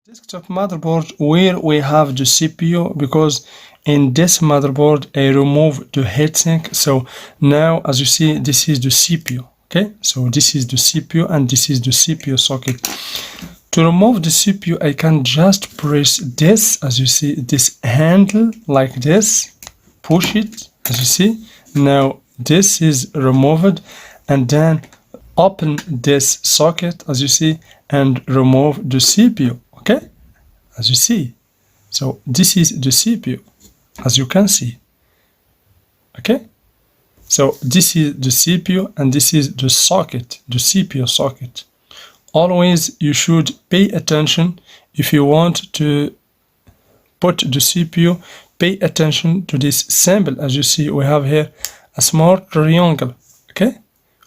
Desktop motherboard where we have the CPU, because in this motherboard I remove the heatsink. So now as you see, this is the CPU. Okay, so this is the CPU and this is the CPU socket. To remove the CPU, I can just press this, as you see, this handle like this, push it, as you see. Now this is removed, and then open this socket, as you see, and remove the CPU. Okay, as you see. So this is the CPU, as you can see. Okay, so this is the CPU and this is the socket, the CPU socket. Always you should pay attention if you want to put the CPU. Pay attention to this symbol. As you see, we have here a small triangle. Okay,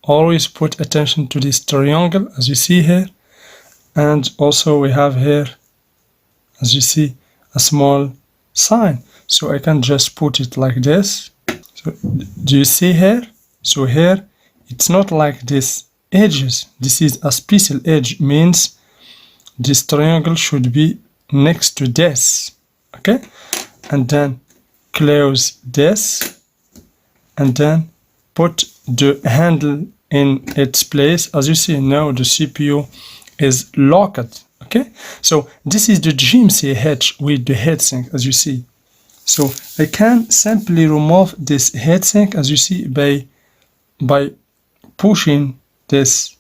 always put attention to this triangle, as you see here. And also we have here, as you see, a small sign. So I can just put it like this. So do you see here? So here it's not like this edges. This is a special edge, means this triangle should be next to this. Okay, and then close this and then put the handle in its place. As you see, now the CPU is locked. Okay, so this is the GMCH with the heatsink, as you see. So I can simply remove this heatsink, as you see, by pushing this,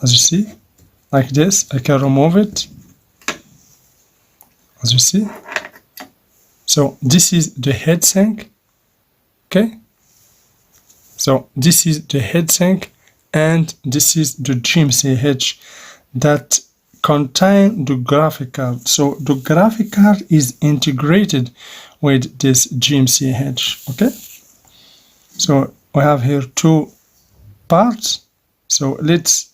as you see, like this. I can remove it, as you see. So this is the heatsink. Okay, so this is the heatsink and this is the GMCH that contain the graphic card. So the graphic card is integrated with this GMCH. Okay, so we have here two parts. So let's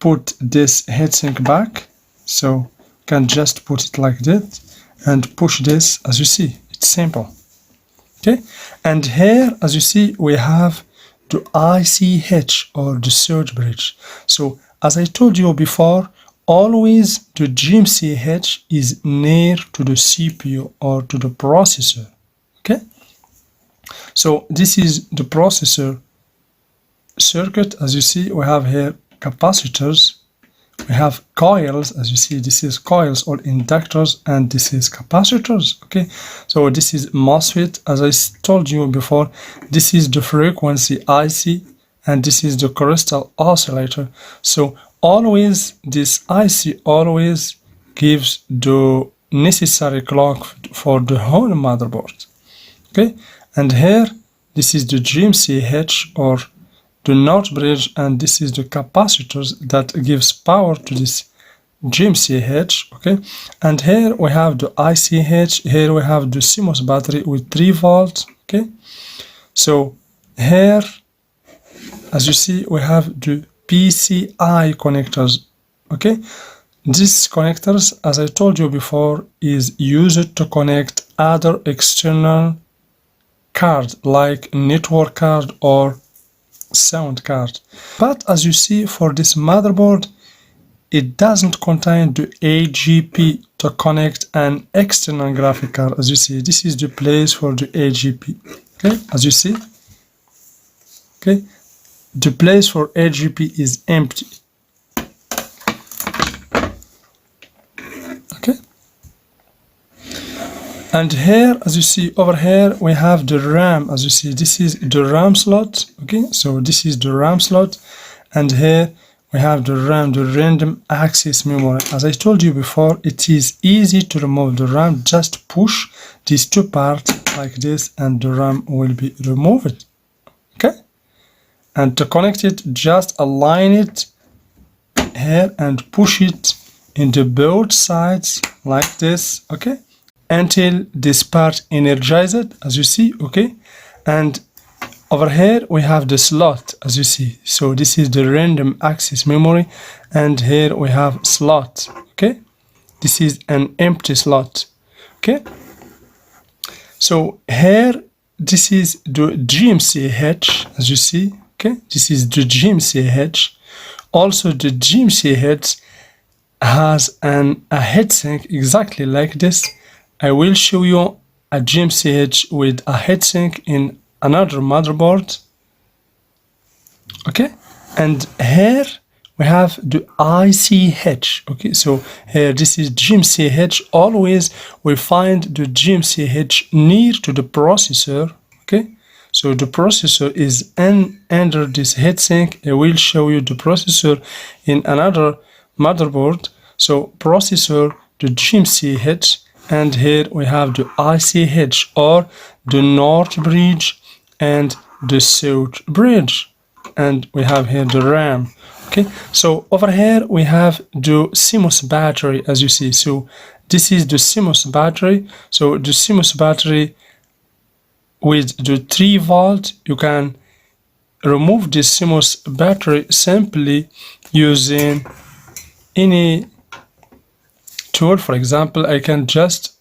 put this heatsink back. So can just put it like that and push this, as you see. It's simple. Okay, and here, as you see, we have the ICH, or the surge bridge. So as I told you before, always the GMCH is near to the CPU or to the processor. Okay, so this is the processor circuit. As you see, we have here capacitors, we have coils. As you see, this is coils or inductors, and this is capacitors. Okay, so this is MOSFET. As I told you before, this is the frequency IC and this is the crystal oscillator. So always this IC always gives the necessary clock for the whole motherboard. Okay, and here this is the GMCH or the NOT bridge, and this is the capacitors that gives power to this GMCH. Okay, and here we have the ICH. Here we have the CMOS battery with 3 volts. Okay, so here, as you see, we have the PCI connectors. Okay, these connectors, as I told you before, is used to connect other external card like network card or sound card. But as you see, for this motherboard, it doesn't contain the AGP to connect an external graphic card. As you see, this is the place for the AGP. Okay, as you see, okay, the place for AGP is empty. Okay, and here, as you see, over here we have the RAM. As you see, this is the RAM slot. Okay, so this is the RAM slot, and here we have the RAM, the random access memory. As I told you before, it is easy to remove the RAM. Just push these two parts like this and the RAM will be removed. Okay, and to connect it, just align it here and push it into both sides like this. Okay, until this part energized, as you see. Okay, and over here we have the slot, as you see. So this is the random access memory, and here we have slot. Okay, this is an empty slot. Okay, so here this is the GMCH, as you see. Okay, this is the GMCH. Also the GMCH has a heatsink exactly like this. I will show you a GMCH with a heatsink in another motherboard. Okay, and here we have the ICH. Okay, so here this is GMCH. Always we find the GMCH near to the processor. Okay, so the processor is under this heatsink. I will show you the processor in another motherboard. So processor, the GMCH, and here we have the ICH, or the North bridge and the South bridge, and we have here the RAM. Okay, so over here we have the CMOS battery, as you see. So this is the CMOS battery. So the CMOS battery with the 3 volt, you can remove this CMOS battery simply using any tool. For example, I can just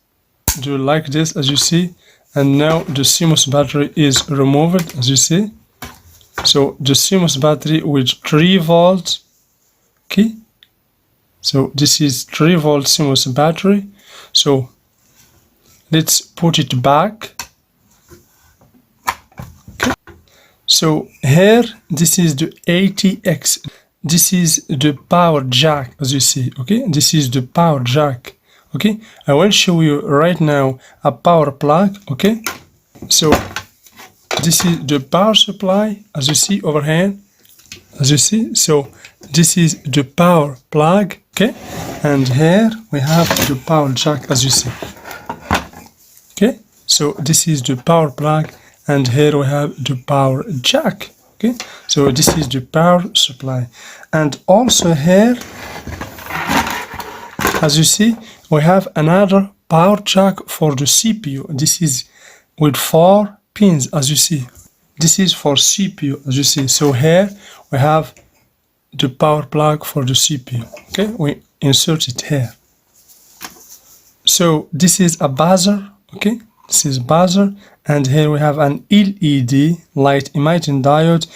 do like this, as you see, and now the CMOS battery is removed, as you see. So the CMOS battery with 3 volts. Okay, so this is 3 volt CMOS battery. So let's put it back. Okay. So here this is the ATX. This is the power jack, as you see. Okay, this is the power jack. Okay, I will show you right now a power plug. Okay, so this is the power supply, as you see over here, as you see. So this is the power plug. Okay, and here we have the power jack, as you see. Okay, so this is the power plug, and here we have the power jack. Okay, so this is the power supply, and also here, as you see, we have another power jack for the CPU. This is with 4 pins, as you see. This is for CPU, as you see. So here we have the power plug for the CPU. Okay, we insert it here. So this is a buzzer. Okay, this is buzzer, and here we have an LED light emitting diode.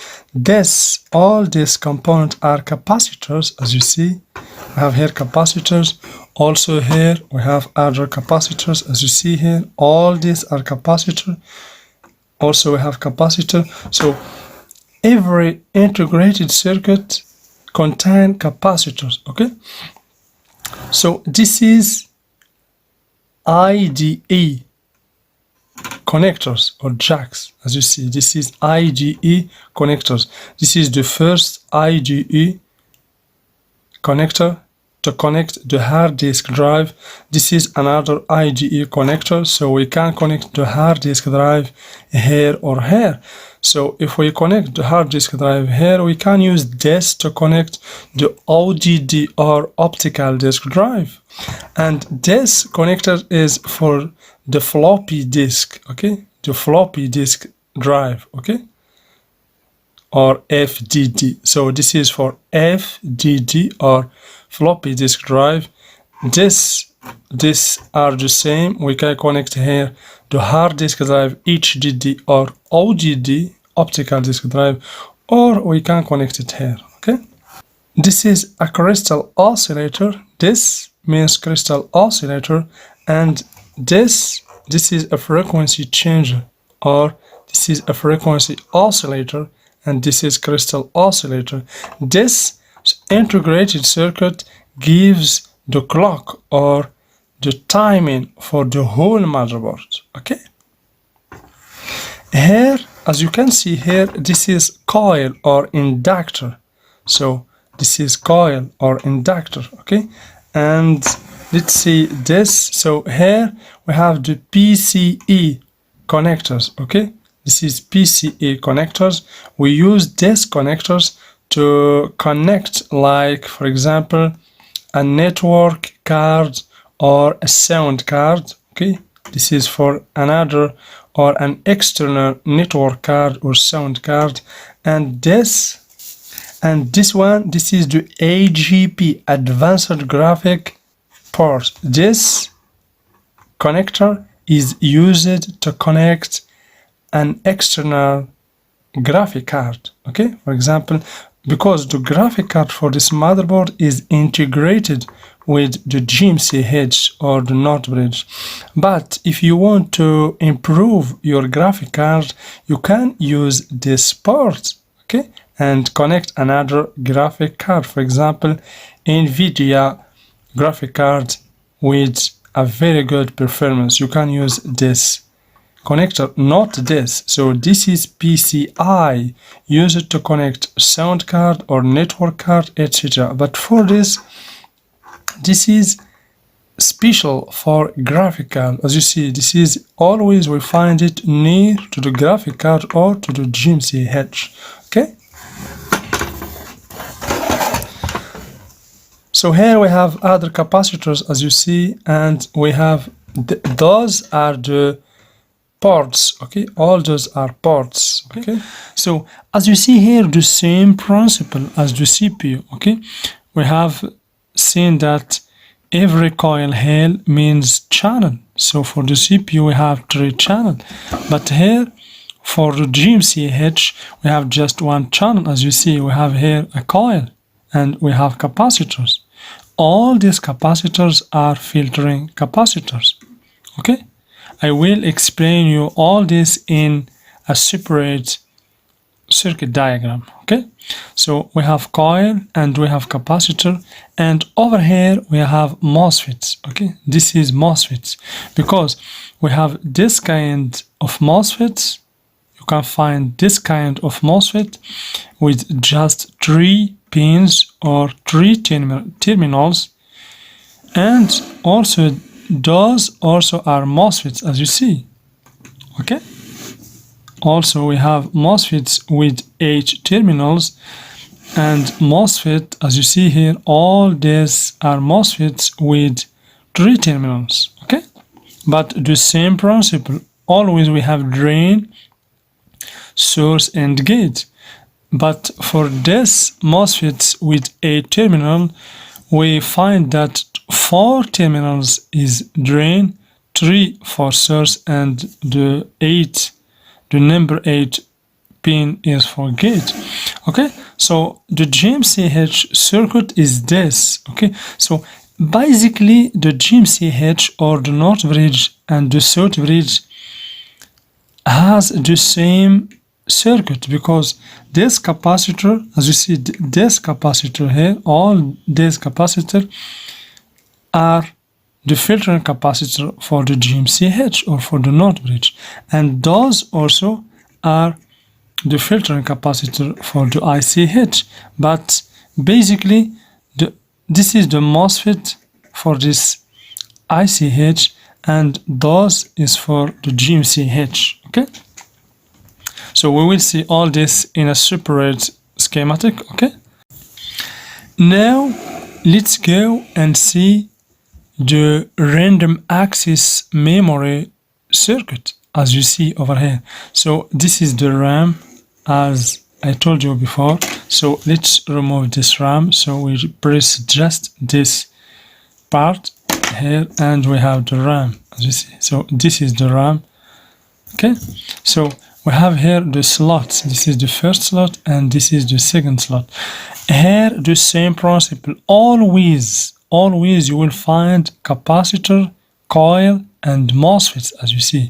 All these components are capacitors, as you see. We have here capacitors. Also here we have other capacitors, as you see here. All these are capacitor. Also we have capacitor. So every integrated circuit contains capacitors. Okay, so this is IDE connectors or jacks, as you see. This is IDE connectors. This is the first IDE connector to connect the hard disk drive. This is another IDE connector, so we can connect the hard disk drive here or here. So if we connect the hard disk drive here, we can use this to connect the ODD or optical disk drive. And this connector is for the floppy disk, okay? The floppy disk drive, okay? Or FDD. So this is for FDD or floppy disk drive. These are the same. We can connect here the hard disk drive HDD or ODD, optical disk drive, or we can connect it here. Okay. This is a crystal oscillator. This means crystal oscillator, and this is a frequency changer, or this is a frequency oscillator, and this is crystal oscillator. This integrated circuit gives the clock or the timing for the whole motherboard. Okay. Here, as you can see here, this is coil or inductor. So this is coil or inductor. Okay. And let's see this. So here we have the PCE connectors. Okay. This is PCE connectors. We use these connectors to connect, like for example, a network card or a sound card. Okay, this is for another or an external network card or sound card. And this one, this is the AGP, Advanced Graphic Port. This connector is used to connect an external graphic card. Okay, for example, because the graphic card for this motherboard is integrated with the GMCH or the NOT bridge. But if you want to improve your graphic card, you can use this port, okay, and connect another graphic card. For example, NVIDIA graphic card with a very good performance. You can use this connector, not this. So this is PCI. Use it to connect sound card or network card, etc. But for this is special for graphic card. As you see, this is always we find it near to the graphic card or to the GMCH. Okay. So here we have other capacitors, as you see, and we have those are the ports. Okay, all those are ports. Okay. So as you see here, the same principle as the CPU. Okay, we have seen that every coil here means channel. So for the CPU we have 3 channels, but here for the GMCH we have just 1 channel. As you see, we have here a coil and we have capacitors. All these capacitors are filtering capacitors. Okay, I will explain you all this in a separate circuit diagram. Okay, so we have coil and we have capacitor, and over here we have MOSFETs. Okay, this is MOSFETs because we have this kind of MOSFETs. You can find this kind of MOSFET with just 3 pins or 3 terminals, and also those also are MOSFETs, as you see. Okay, also we have MOSFETs with 8 terminals, and MOSFET, as you see here, all these are MOSFETs with 3 terminals. Okay, but the same principle, always we have drain, source and gate. But for this MOSFETs with 8 terminal, we find that 4 terminals is drain, 3 for source, and the number 8 pin is for gate. Okay, so the GMCH circuit is this. Okay, so basically the GMCH or the NOT bridge and the SOT bridge has the same circuit, because this capacitor, as you see, this capacitor here, all these capacitors are the filtering capacitor for the GMCH or for the NOT bridge, and those also are the filtering capacitor for the ICH. But basically this is the MOSFET for this ICH, and those is for the GMCH. Okay, so we will see all this in a separate schematic. Okay, now let's go and see the random access memory circuit, as you see over here. So this is the RAM, as I told you before. So let's remove this RAM. So we press just this part here and we have the RAM, as you see. So this is the RAM. Okay, so we have here the slots. This is the first slot and this is the second slot. Here the same principle. Always you will find capacitor, coil and MOSFETs, as you see.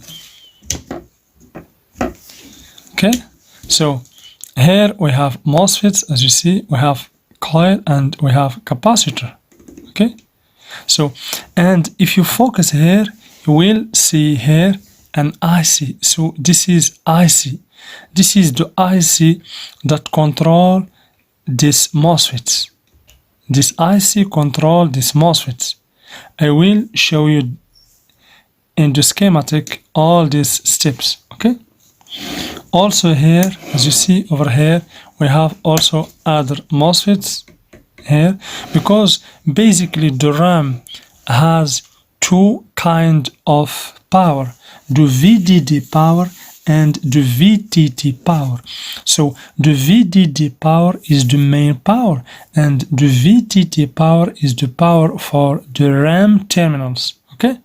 Okay, so here we have MOSFETs, as you see, we have coil and we have capacitor. Okay, so, and if you focus here, you will see here an IC. So this is IC. This is the IC that control this MOSFETs. This IC control this MOSFETs. I will show you in the schematic all these steps. Okay, also here, as you see over here, we have also other MOSFETs here, because basically the RAM has 2 kind of power, the VDD power and the VTT power. So the VDD power is the main power and the VTT power is the power for the RAM terminals. Okay,